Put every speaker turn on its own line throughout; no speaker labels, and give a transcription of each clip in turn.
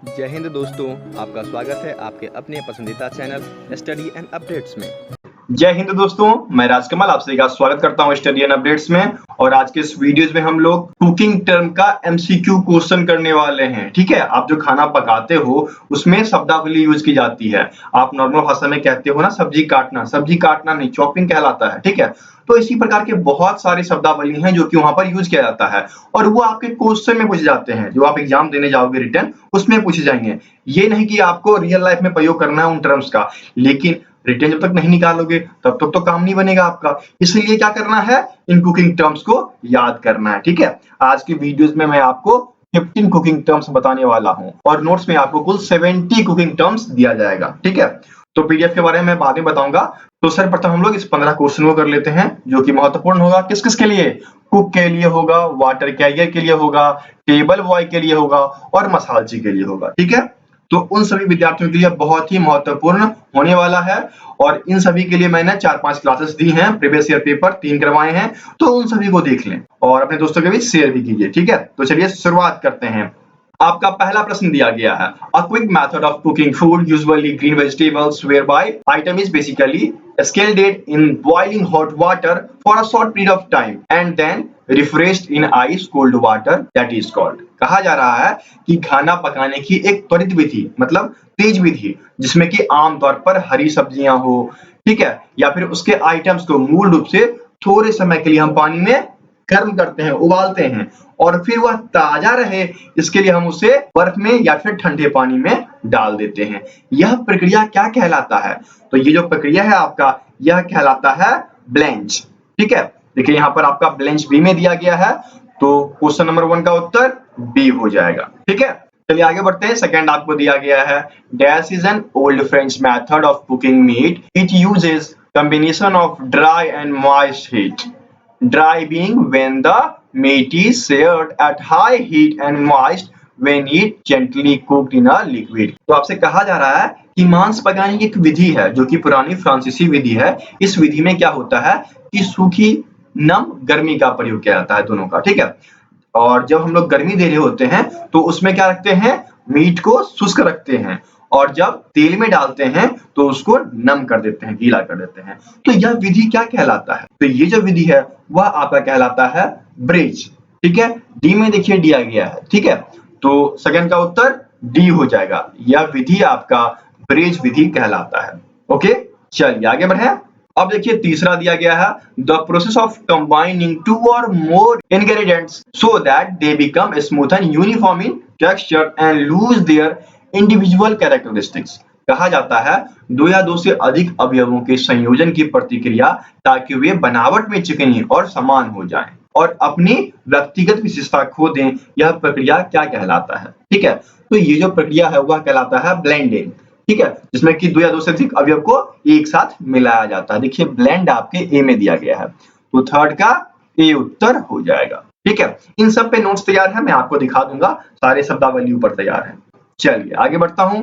जय हिंद दोस्तों, आपका स्वागत है आपके अपने पसंदीदा चैनल स्टडी एंड अपडेट्स में।
जय हिंद दोस्तों, मैं राजकमल आपसे का स्वागत करता हूं स्टडी एंड अपडेट्स में। और आज के इस वीडियोस में हम लोग कुकिंग टर्म का एमसीक्यू क्वेश्चन करने वाले हैं। ठीक है, आप जो खाना पकाते हो उसमें शब्दावली यूज की जाती है। आप नॉर्मल भाषा में कहते हो ना सब्जी काटना नहीं, चॉपिंग कहलाता है। ठीक है, तो इसी प्रकार के बहुत सारी शब्दावली हैं जो कि वहां पर यूज किया जाता है और वो आपके क्वेश्चन में पूछे जाते हैं। जो आप एग्जाम देने जाओगे रिटर्न, उसमें पूछे जाएंगे। ये नहीं कि आपको रियल लाइफ में प्रयोग करना है उन टर्म्स का, लेकिन रिटर्न जब तक नहीं निकालोगे तब तक तो काम नहीं बनेगा आपका। इसलिए क्या करना है, इन कुकिंग टर्म्स को याद करना है। ठीक है, आज की वीडियोस में मैं आपको 15 कुकिंग टर्म्स बताने वाला हूं और नोट्स में आपको कुल 70 कुकिंग टर्म्स दिया जाएगा। ठीक है, तो पीडीएफ के बारे में बाद में बताऊंगा। तो सर्वप्रथम हम लोग इस 15 क्वेश्चन को कर लेते हैं जो कि महत्वपूर्ण होगा। किस किस के लिए? कुक के लिए होगा, वाटर कैरियर के लिए होगा, टेबल बॉय के लिए होगा और मसालची के लिए होगा। ठीक है, तो उन सभी विद्यार्थियों के लिए बहुत ही महत्वपूर्ण होने वाला है और इन सभी के लिए मैंने 4-5 क्लासेस दी हैं। प्रीवियस ईयर पेपर 3 करवाए हैं, तो उन सभी को देख लें और अपने दोस्तों के बीच शेयर भी कीजिए। ठीक है, तो चलिए शुरुआत करते हैं। आपका पहला प्रश्न दिया गया है, a quick method of cooking food usually green vegetables whereby item is basically scalded in boiling hot water for a short period of time and then refreshed in ice cold water that is called। कहा जा रहा है कि खाना पकाने की एक त्वरित विधि मतलब तेज विधि जिसमें कि आमतौर पर हरी सब्जियां हो, ठीक है, या फिर उसके आइटम्स को मूल रूप से थोड़े समय के लिए हम पानी में गर्म करते हैं, उबालते हैं और फिर वह ताजा रहे इसके लिए हम उसे बर्फ में या फिर ठंडे पानी में डाल देते हैं। यह प्रक्रिया क्या कहलाता है? तो ये जो प्रक्रिया है आपका, यह कहलाता है ब्लेंच। ठीक है, देखिए यहाँ पर आपका ब्लेंच बी में दिया गया है, तो क्वेश्चन नंबर 1 का उत्तर बी हो जाएगा। ठीक है, चलिए आगे बढ़ते हैं। सेकंड आपको दिया गया है, dash is an old French method of cooking meat, it uses combination of dry and moist heat. Dry being when the meat is seared at high heat and moist when it gently cooked in a liquid। तो आपसे कहा जा रहा है कि मांस पकाने की एक विधि है जो कि पुरानी फ्रांसीसी विधि है। इस विधि में क्या होता है कि सूखी नम गर्मी का प्रयोग किया जाता है दोनों का। ठीक है, और जब हम लोग गर्मी दे रहे होते हैं तो उसमें क्या रखते हैं, मीट को शुष्क रखते हैं और जब तेल में डालते हैं तो उसको नम कर देते हैं, गीला कर देते हैं। तो यह विधि क्या कहलाता है? तो ये जो विधि है वह आपका कहलाता है ब्रेज। ठीक है, डी में देखिए दिया गया है। ठीक है, तो सेकंड का उत्तर डी हो जाएगा। यह विधि आपका ब्रेज विधि कहलाता है। ओके, चलिए आगे बढ़े। अब देखिए तीसरा दिया गया है, द प्रोसेस ऑफ कंबाइनिंग 2 और more ingredients so that they become smooth and uniform in texture and lose their individual characteristics. कहा जाता है 2 या 2 से अधिक अवयवों के संयोजन की प्रतिक्रिया ताकि वे बनावट में चिकनी और समान हो जाएं और अपनी व्यक्तिगत विशेषता खो दें। यह प्रक्रिया क्या कहलाता है? ठीक है, तो ये जो प्रक्रिया है वह कहलाता है ब्लेंडिंग। ठीक है, जिसमें कि 2 या 2 से अधिक अवयव को एक साथ मिलाया जाता है। देखिए ब्लेंड आपके ए में दिया गया है, तो थर्ड का ए उत्तर हो जाएगा। ठीक है, इन सब पे नोट्स तैयार है, मैं आपको दिखा दूंगा, सारे शब्दावली ऊपर तैयार है। चलिए आगे बढ़ता हूं।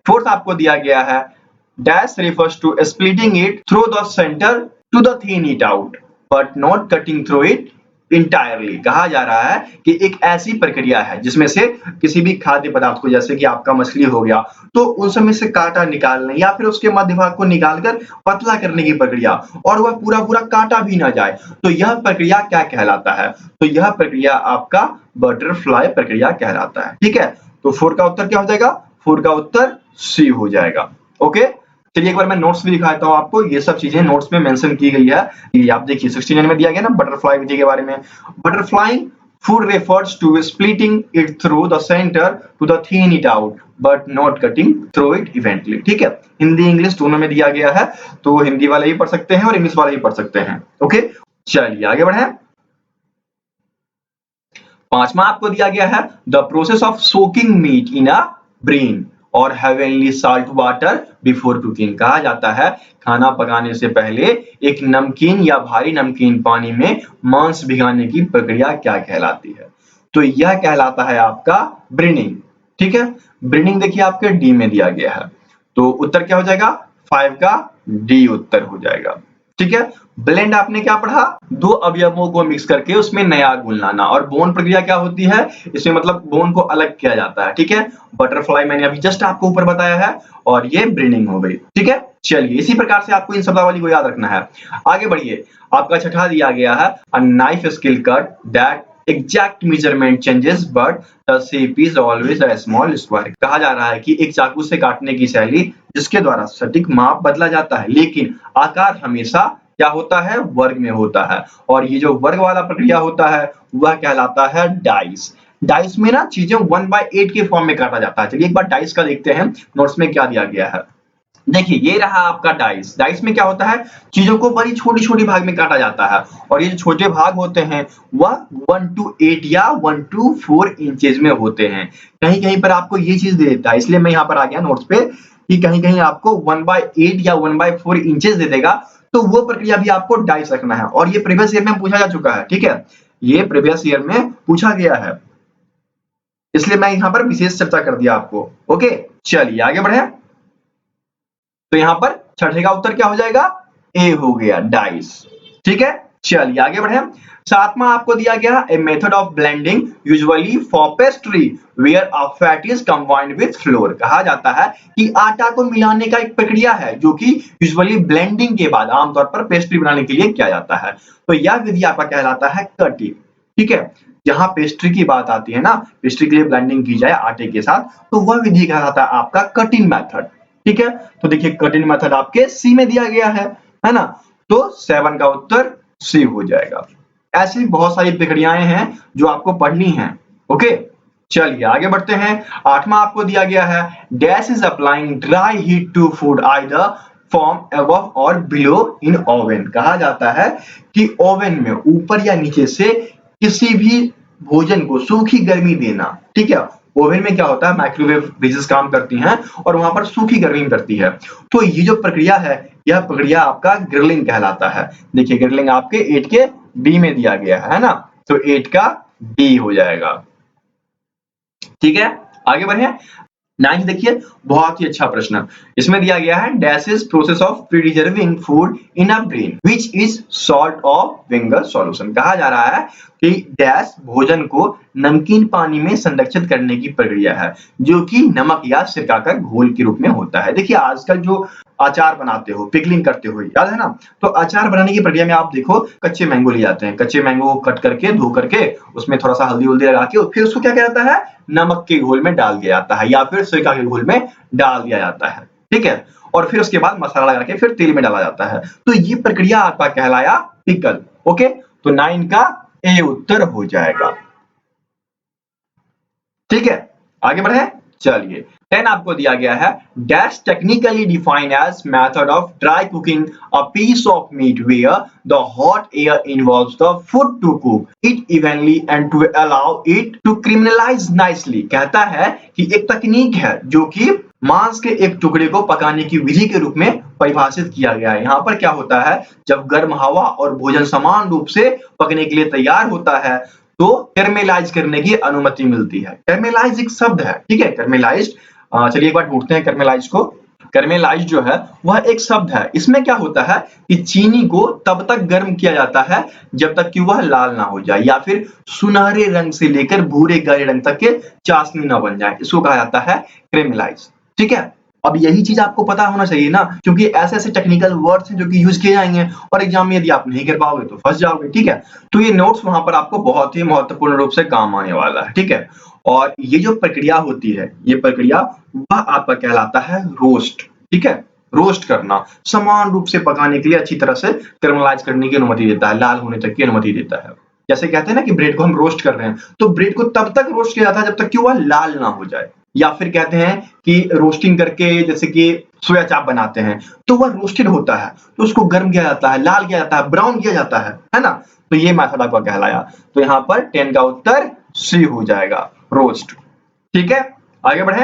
फोर्थ आपको दिया गया है, dash refers to splitting it through the center to the thin it out but not cutting through it entirely। कहा जा रहा है कि एक ऐसी प्रक्रिया है जिसमें से किसी भी खाद्य पदार्थ को, जैसे कि आपका मछली हो गया, तो उन सब में से कांटा निकालने या फिर उसके मध्य भाग को निकालकर पतला करने की प्रक्रिया, और वह पूरा पूरा काटा भी ना जाए, तो यह प्रक्रिया क्या कहलाता है? तो यह प्रक्रिया आपका बटरफ्लाई प्रक्रिया कहलाता है। ठीक है, तो 4 का उत्तर क्या हो जाएगा? 4 का उत्तर सी हो जाएगा। ओके, चलिए एक बार मैं नोट्स भी दिखाता हूं आपको। ये सब चीजें नोट्स में मेंशन की गई है। ये आप देखिए 69 में दिया गया ना बटरफ्लाई विधि के बारे में। Butterflying food refers to splitting it through the centre to the thin it out but not cutting through it evenly. ठीक है, हिंदी इंग्लिश दोनों में दिया गया है, तो हिंदी वाले भी पढ़ सकते हैं और इंग्लिश वाले भी पढ़ सकते हैं। ओके, चलिए आगे बढ़े। पांचवा आपको दिया गया है, the process of soaking meat in a brine और heavily salt water before cooking. कहा जाता है खाना पकाने से पहले एक नमकीन या भारी नमकीन पानी में मांस भिगाने की प्रक्रिया क्या कहलाती है? तो यह कहलाता है आपका ब्रेनिंग। ठीक है, ब्रेनिंग देखिए आपके डी में दिया गया है, तो उत्तर क्या हो जाएगा? 5 का डी उत्तर हो जाएगा। ठीक है। ब्लेंड आपने क्या पढ़ा, दो अवयवों को मिक्स करके उसमें नया घोल लाना। और बोन प्रक्रिया क्या होती है, इसमें मतलब बोन को अलग किया जाता है। ठीक है, बटरफ्लाई मैंने अभी जस्ट आपको ऊपर बताया है, और ये ब्रीडिंग हो गई। ठीक है, चलिए इसी प्रकार से आपको इन शब्दावली को याद रखना है। आगे बढ़िए, आपका छठा दिया गया है, a knife skill cut that exact measurement changes but the shape is always a small square. कहा जा रहा है कि एक चाकू से काटने की शैली जिसके द्वारा सटीक माप बदला जाता है, लेकिन आकार हमेशा क्या होता है, वर्ग में होता है। और ये जो वर्ग वाला प्रक्रिया होता है वह कहलाता है डाइस। डाइस में ना चीजें 1/8 के फॉर्म में काटा जाता है। चलिए एक बार डाइस का देखते हैं, नोट्स में क्या दिया गया है। देखिए ये रहा आपका डाइस। डाइस में क्या होता है, चीजों को बड़ी छोटी छोटी भाग में काटा जाता है, और ये जो छोटे भाग होते हैं वह 1 to 8 या 1 to 4 इंचेस में होते हैं। कहीं कहीं पर आपको ये चीज दे देता है, इसलिए मैं यहाँ पर आ गया नोट्स पे कि कहीं कहीं आपको 1/8 या 1/4 इंचेस दे देगा, तो वो प्रक्रिया भी आपको डाइस रखना है। और ये प्रीवियस ईयर में पूछा जा चुका है। ठीक है, ये प्रीवियस ईयर में पूछा गया है, इसलिए मैं यहाँ पर विशेष चर्चा कर दिया आपको। ओके, चलिए आगे बढ़े। तो यहाँ पर छठे का उत्तर क्या हो जाएगा, ए हो गया, डाइस। ठीक है, चलिए आगे बढ़े। सातवां आपको दिया गया, a method of blending usually for pastry where a fat is combined with flour. कहा जाता है कि आटा को मिलाने का एक प्रक्रिया है जो कि यूजुअली ब्लेंडिंग के बाद आमतौर पर पेस्ट्री बनाने के लिए किया जाता है। तो यह विधि आपका कहलाता है कटिंग। ठीक है, जहां पेस्ट्री की बात आती है ना, पेस्ट्री के लिए ब्लेंडिंग की जाए आटे के साथ, तो वह विधि कहलाता है आपका कटिंग मेथड। ठीक है, तो देखिए कटिंग मेथड आपके सी में दिया गया है ना, तो 7 का उत्तर सी हो जाएगा। ऐसी बहुत सारी प्रक्रियाएं हैं जो आपको पढ़नी है। ओके, चलिए आगे बढ़ते हैं। आठवां आपको दिया गया है, dash is applying dry heat to food either from above or below in oven. कहा जाता है कि ओवन में ऊपर या नीचे से किसी भी भोजन को सूखी गर्मी देना। ठीक है, ओवन में क्या होता है, माइक्रोवेव बेसिस काम करती हैं और वहां पर सूखी गर्मी करती है। तो ये जो प्रक्रिया है, यह प्रक्रिया आपका ग्रिलिंग कहलाता है। देखिए ग्रिलिंग आपके 8 के बी में दिया गया है ना, तो 8 का बी हो जाएगा। ठीक है, आगे बढ़े। 9 देखिए, बहुत ही अच्छा प्रश्न। इसमें दिया गया है, dash is process of preserving food in a brain which is salt of winger solution. कहा जा रहा है कि डैश भोजन को नमकीन पानी में संरक्षित करने की प्रक्रिया है जो कि नमक या सिरका का घोल के रूप में होता है। देखिए आजकल जो अचार बनाते हो, पिकलिंग करते हो, याद है ना, तो अचार बनाने की प्रक्रिया में आप देखो, कच्चे मैंगो ले जाते हैं, कच्चे मैंगो को कट करके धो करके उसमें थोड़ा सा हल्दी वल्दी लगा के फिर उसको क्या किया जाता है, नमक के घोल में डाल दिया जाता है या फिर सिरका के घोल में डाल दिया जाता है। ठीक है, और फिर उसके बाद मसाला लगा के फिर तेल में डाला जाता है। तो ये प्रक्रिया आपका कहलाया पिकल। ओके, तो 9 का ए उत्तर हो जाएगा। ठीक है, आगे बढ़े। चलिए 10 आपको दिया गया है, dash technically defined as method of dry cooking a piece of meat where the hot air involves the food to cook it evenly and to allow it to caramelize nicely. कहता है कि एक तकनीक है जो कि मांस के एक टुकड़े को पकाने की विधि के रूप में परिभाषित किया गया है। यहाँ पर क्या होता है, जब गर्म हवा और भोजन समान रूप से पकने के लिए तैयार होता है तो कैरमेलाइज करने की अनुमति मिलती है। कैरमेलाइज एक शब्द है। ठीक है, कैरमेलाइज्ड, चलिए एक बार ढूंढते हैं कैरमेलाइज को। कैरमेलाइज जो है वह एक शब्द है। इसमें क्या होता है कि चीनी को तब तक गर्म किया जाता है जब तक कि वह लाल ना हो जाए या फिर सुनहरे रंग से लेकर भूरे गहरे रंग तक के चाशनी ना बन जाए, इसको कहा जाता है कैरमेलाइज। ठीक है, अब यही चीज आपको पता होना चाहिए ना, क्योंकि ऐसे ऐसे टेक्निकल वर्ड्स हैं जो कि यूज किए जाएंगे और एग्जाम में यदि आप नहीं कर पाओगे तो फंस जाओगे। ठीक है, तो ये नोट्स वहां पर आपको बहुत ही महत्वपूर्ण रूप से काम आने वाला है। ठीक है, और ये जो प्रक्रिया होती है, ये प्रक्रिया वह आपका कहलाता है रोस्ट। ठीक है, रोस्ट करना, समान रूप से पकाने के लिए अच्छी तरह से कैरमलाइज करने की अनुमति देता है, लाल होने तक की अनुमति देता है। जैसे कहते हैं ना कि ब्रेड को हम रोस्ट कर रहे हैं, तो ब्रेड को तब तक रोस्ट किया जाता है जब तक कि वह लाल ना हो जाए। या फिर कहते हैं कि रोस्टिंग करके जैसे कि सोया चाप बनाते हैं तो वह रोस्टेड होता है, तो उसको गर्म किया जाता है, लाल किया जाता है, ब्राउन किया जाता है ना। तो ये मेथड आपका कहलाया। तो यहाँ पर 10 का उत्तर सी हो जाएगा, रोस्ट। ठीक है, आगे बढ़े।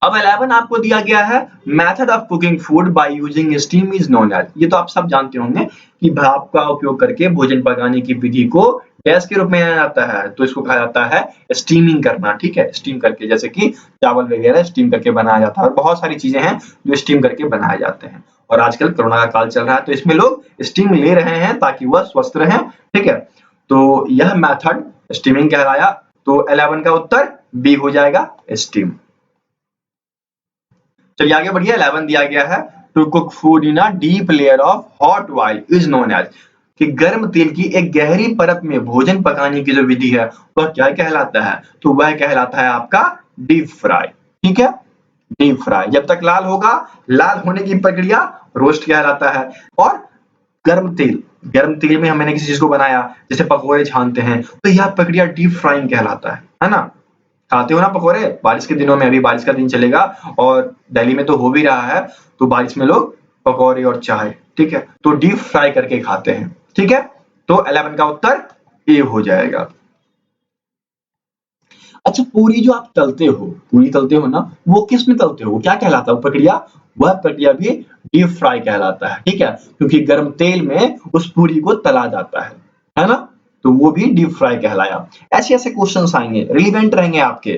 अब 11 आपको दिया गया है, method of cooking food by using steam is known as. ये तो आप सब जानते होंगे कि भाप का उपयोग करके भोजन पकाने की विधि को गैस के रूप में जाना जाता है, तो इसको कहा जाता है स्टीमिंग करना। ठीक है, स्टीम करके, जैसे कि चावल वगैरह स्टीम करके बनाया जाता है और बहुत सारी चीजें हैं जो स्टीम करके बनाए जाते हैं। और आजकल कोरोना का काल चल रहा है तो इसमें लोग स्टीम ले रहे हैं ताकि वह स्वस्थ रहें, ठीक है। तो यह मेथड स्टीमिंग कहलाया। तो 11 का उत्तर बी हो जाएगा, स्टीम। चलिए आगे बढ़िए। 11 दिया गया है to cook food in a deep layer of hot oil is known as, कि गर्म तेल की एक गहरी परत में भोजन पकाने की जो विधि है वह क्या कहलाता है? तो वह कहलाता है आपका डीप फ्राई, ठीक है। डीप फ्राई जब तक लाल होगा, लाल होने की प्रक्रिया रोस्ट कहलाता है। और गर्म तेल में मैंने किसी चीज को बनाया, जैसे पकौड़े छानते हैं, तो यह प्रक्रिया डीप फ्राइंग कहलाता है ना। खाते हो ना पकौड़े बारिश के दिनों में, अभी बारिश का दिन चलेगा और दिल्ली में तो हो भी रहा है, तो बारिश में लोग पकौड़े और चाय, ठीक है, तो डीप फ्राई करके खाते हैं, ठीक है। तो 11 का उत्तर ए हो जाएगा। अच्छा, पूरी जो आप पूरी तलते हो ना, वो किस में तलते हो? वो क्या कहलाता है वो प्रक्रिया? वह प्रक्रिया भी डीप फ्राई कहलाता है, ठीक है, क्योंकि गर्म तेल में उस पूरी को तला जाता है ना, तो वो भी डीप फ्राई कहलाया। ऐसे ऐसे क्वेश्चंस आएंगे, रिलेवेंट रहेंगे आपके,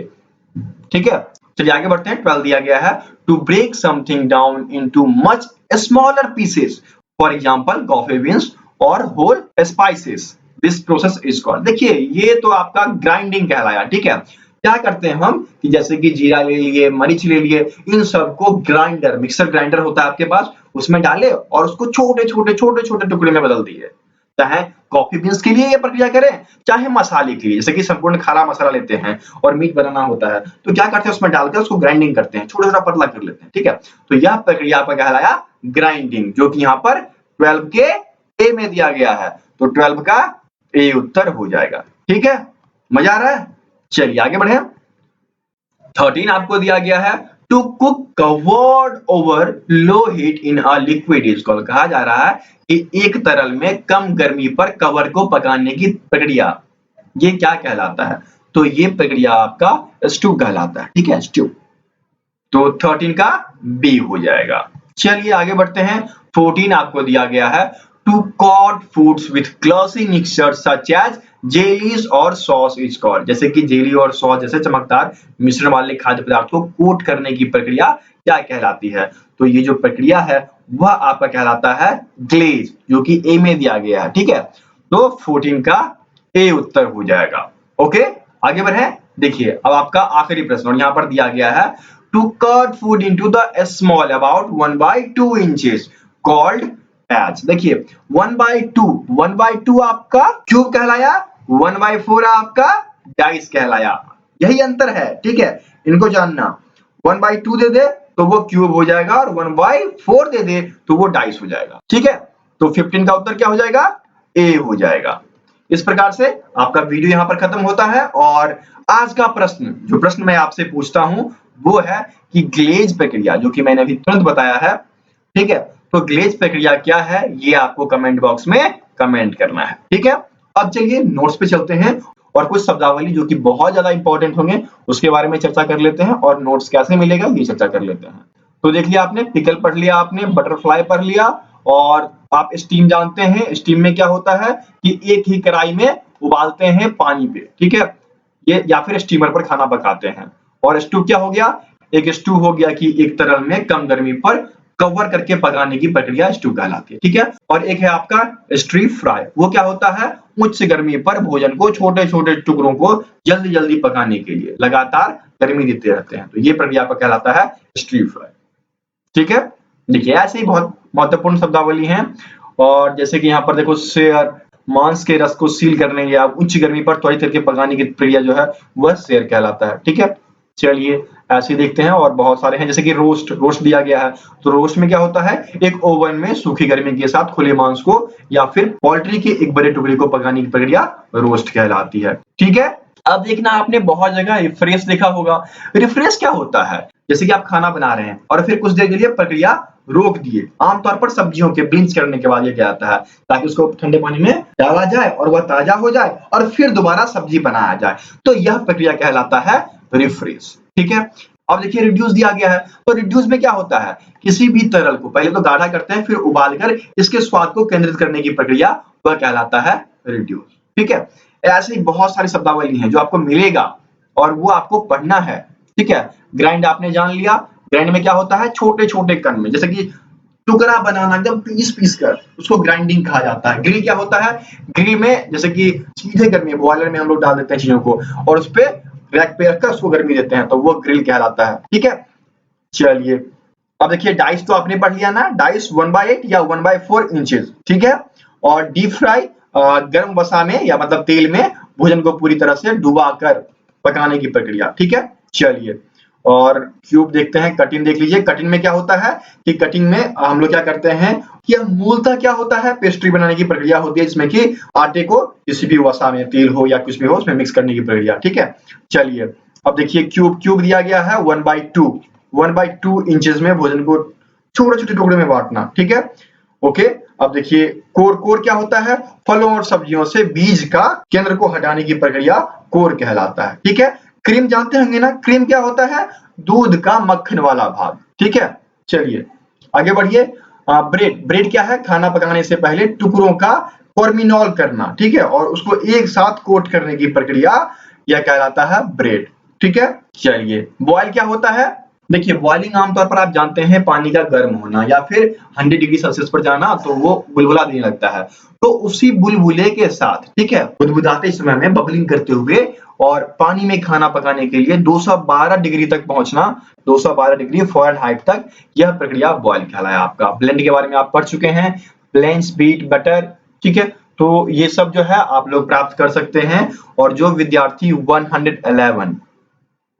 ठीक है। चलिए आगे बढ़ते हैं। 12 दिया गया है to break something down into much smaller pieces, for example coffee beans और whole spices, this process is called. देखिए ये तो आपका ग्राइंडिंग कहलाया, ठीक है। क्या करते हैं हम कि जैसे कि जीरा ले लिए, मरीच ले लिए, इन सबको ग्राइंडर, मिक्सर ग्राइंडर होता है आपके पास, उसमें डाले और उसको छोटे छोटे टुकड़े में बदल दिए। चाहे कॉफी बीन्स के लिए ये प्रक्रिया करें, चाहे मसाले के लिए, जैसे कि संपूर्ण खारा मसाला लेते हैं और मीट बनाना होता है, तो क्या करते हैं उसमें डालकर उसको ग्राइंडिंग करते हैं, छोटा छोटा पतला कर लेते हैं, ठीक है। तो यह प्रक्रिया आपका कहलाया ग्राइंडिंग, जो कि यहाँ पर 12 के ए में दिया गया है, तो 12 का ए उत्तर हो जाएगा, ठीक है। मजा आ रहा है? चलिए आगे बढ़े। 13 आपको दिया गया है to cook covered over low heat in a liquid is called. कहा जा रहा है कि एक तरल में कम गर्मी पर कवर को पकाने की प्रक्रिया, ये क्या कहलाता है? तो ये प्रक्रिया आपका स्टू कहलाता है, ठीक है, स्टू। तो 13 का बी हो जाएगा। चलिए आगे बढ़ते हैं। 14 आपको दिया गया है to coat foods with glossy mixture such as jellies or sauce is called. जैसे कि जेली और सॉस जैसे चमकदार मिश्रण वाले खाद्य पदार्थ को कोट करने की प्रक्रिया क्या कहलाती है? तो ये जो प्रक्रिया है वह आपका कहलाता है ग्लेज, जो कि ए में दिया गया है, ठीक है। तो 14 का ए उत्तर हो जाएगा। ओके आगे बढ़े। देखिए अब आपका आखिरी प्रश्न, और यहाँ पर दिया गया है to cut food into the small about 1/2 inches called as. देखिए 1/2 आपका क्यूब कहलाया, 1/4 आपका डाइस कहलाया। यही अंतर है, ठीक है, इनको जानना। 1/2 दे दे तो वो क्यूब हो जाएगा और 1/4 दे दे तो वो डाइस हो जाएगा, ठीक है। तो 15 का उत्तर क्या हो जाएगा? ए हो जाएगा। इस प्रकार से आपका वीडियो यहाँ पर खत्म होता है। और आज का प्रश्न, जो प्रश्न मैं आपसे पूछता हूं वो है कि ग्लेज प्रक्रिया, जो कि मैंने अभी तुरंत बताया है, ठीक है, तो ग्लेज प्रक्रिया क्या है ये आपको कमेंट बॉक्स में कमेंट करना है, ठीक है। अब चलिए नोट्स पे चलते हैं और कुछ शब्दावली जो कि बहुत ज्यादा इंपॉर्टेंट होंगे उसके बारे में चर्चा कर लेते हैं, और नोट्स कैसे मिलेगा ये चर्चा कर लेते हैं। तो देख लिया आपने, पिकल पढ़ लिया आपने, बटरफ्लाई पढ़ लिया, और आप स्टीम जानते हैं। स्टीम में क्या होता है कि एक ही कढ़ाई में उबालते हैं पानी पे, ठीक है, ये या फिर स्टीमर पर खाना पकाते हैं। और स्टू क्या हो गया? एक स्टू हो गया कि एक तरल में कम गर्मी पर कवर करके पकाने की प्रक्रिया स्टू कहलाती है, ठीक है। और एक है आपका स्ट्रीट फ्राई, वो क्या होता है? उच्च गर्मी पर भोजन को छोटे छोटे टुकड़ों को जल्दी जल्दी पकाने के लिए लगातार गर्मी देते रहते हैं, तो ये प्रक्रिया आपका कहलाता है स्ट्रीट फ्राई, ठीक है। देखिए ऐसे ही बहुत महत्वपूर्ण शब्दावली हैं। और जैसे कि यहाँ पर देखो, शेयर, मांस के रस को सील करने या उच्च गर्मी पर त्वरित करके पकाने की प्रक्रिया जो है वह शेयर कहलाता है, ठीक है। चलिए ऐसे ही देखते हैं, और बहुत सारे हैं, जैसे कि रोस्ट दिया गया है। तो रोस्ट में क्या होता है? एक ओवन में सूखी गर्मी के साथ खुले मांस को या फिर पोल्ट्री के एक बड़े टुकड़े को पकाने की प्रक्रिया रोस्ट कहलाती है, ठीक है। अब देखना, आपने बहुत जगह रिफ्रेश देखा होगा। रिफ्रेश क्या होता है? जैसे कि आप खाना बना रहे हैं और फिर कुछ देर के लिए प्रक्रिया रोक दिए, आमतौर पर सब्जियों के ब्लिंच करने के बाद ये क्या आता है, ताकि उसको ठंडे पानी में डाला जाए और वह ताजा हो जाए और फिर दोबारा सब्जी बनाया जाए, तो यह प्रक्रिया कहलाता है रिफ्रेश, ठीक है। अब देखिए रिड्यूस दिया गया है। तो रिड्यूस में क्या होता है? किसी भी तरल को पहले तो गाढ़ा करते हैं, फिर उबालकर इसके स्वाद को केंद्रित करने की प्रक्रिया वह कहलाता है रिड्यूस, ठीक है। ऐसे ही बहुत सारी शब्दावली हैं जो आपको मिलेगा और वो आपको पढ़ना है, ठीक है। ग्राइंड आपने जान लिया, ग्राइंड में क्या होता है? छोटे छोटे कण में, जैसे कि टुकड़ा बनाना, एकदम पीस पीस कर, उसको ग्राइंडिंग कहा जाता है। ग्रिल क्या होता है, ग्रिल में जैसे कि सीधे गर्मी बॉयलर में हम लोग डाल देते हैं चीजों को और उस पे रैक पे रखकर उसको गर्मी देते हैं, तो वो ग्रिल कहलाता है। ठीक है, चलिए अब देखिए डाइस तो आपने पढ़ लिया ना, डाइस 1/8 या 1/4 इंचेस। ठीक है, और डीप फ्राई गर्म वसा में या मतलब तेल में भोजन को पूरी तरह से डुबा कर पकाने की प्रक्रिया। ठीक है, चलिए और क्यूब देखते हैं, कटिंग देख लीजिए। कटिंग में क्या होता है कि कटिंग में हम लोग क्या करते हैं, यह मूलतः क्या होता है, पेस्ट्री बनाने की प्रक्रिया होती है जिसमें कि आटे को किसी भी वसा में, तेल हो या कुछ भी हो, उसमें मिक्स करने की प्रक्रिया। ठीक है, चलिए अब देखिए क्यूब दिया गया है 1/2 इंचेस में भोजन को छोटे छोटे टुकड़े में बांटना। ठीक है, ओके। अब देखिए कोर क्या होता है, फलों और सब्जियों से बीज का केंद्र को हटाने की प्रक्रिया कोर कहलाता है। ठीक है, क्रीम जानते होंगे ना, क्रीम क्या होता है, दूध का मक्खन वाला भाग। ठीक है, चलिए आगे बढ़िए। ब्रेड क्या है, खाना पकाने से पहले टुकड़ों का फॉर्मिनॉल करना। ठीक है, और उसको एक साथ कोट करने की प्रक्रिया यह कहलाता है ब्रेड। ठीक है, चलिए बॉयल क्या होता है, देखिए बॉइलिंग आमतौर पर आप जानते हैं पानी का गर्म होना या फिर 100 डिग्री सेल्सियस पर जाना, तो वो बुलबुला देने लगता है। तो उसी बुलबुले के साथ, ठीक है, बुदबुदाते समय में बबलिंग करते हुए और पानी में खाना पकाने के लिए 212 डिग्री तक पहुंचना, 212 डिग्री फ़ारेनहाइट तक, यह प्रक्रिया बॉयल कहलाया। आपका ब्लेंड के बारे में आप पढ़ चुके हैं, ब्लेंड्स बीट बटर। ठीक है, तो ये सब जो है आप लोग प्राप्त कर सकते हैं। और जो विद्यार्थी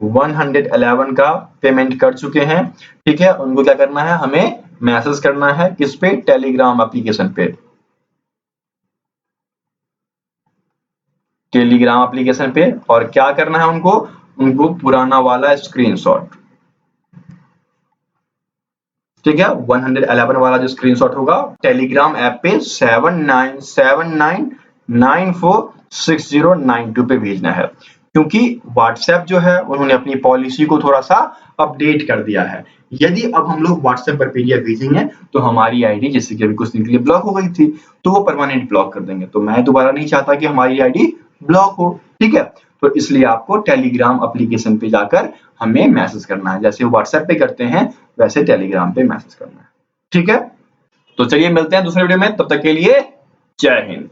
111 का पेमेंट कर चुके हैं, ठीक है, उनको क्या करना है, हमें मैसेज करना है किस पे, टेलीग्राम एप्लीकेशन पे। टेलीग्राम एप्लीकेशन पे, और क्या करना है उनको पुराना वाला स्क्रीनशॉट। ठीक है, 111 वाला जो स्क्रीनशॉट होगा टेलीग्राम ऐप पे 7979946092 पे भेजना है। क्योंकि व्हाट्सएप जो है उन्होंने अपनी पॉलिसी को थोड़ा सा अपडेट कर दिया है। यदि अब हम लोग व्हाट्सएप पर पीडीएफ भेजेंगे तो हमारी आईडी, जैसे कि अभी कुछ दिन के लिए ब्लॉक हो गई थी, तो वो परमानेंट ब्लॉक कर देंगे। तो मैं दोबारा नहीं चाहता कि हमारी आईडी ब्लॉक हो। ठीक है, तो इसलिए आपको टेलीग्राम एप्लीकेशन पे जाकर हमें मैसेज करना है, जैसे व्हाट्सएप पे करते हैं वैसे टेलीग्राम पे मैसेज करना है। ठीक है, तो चलिए मिलते हैं दूसरे वीडियो में, तब तक के लिए जय हिंद।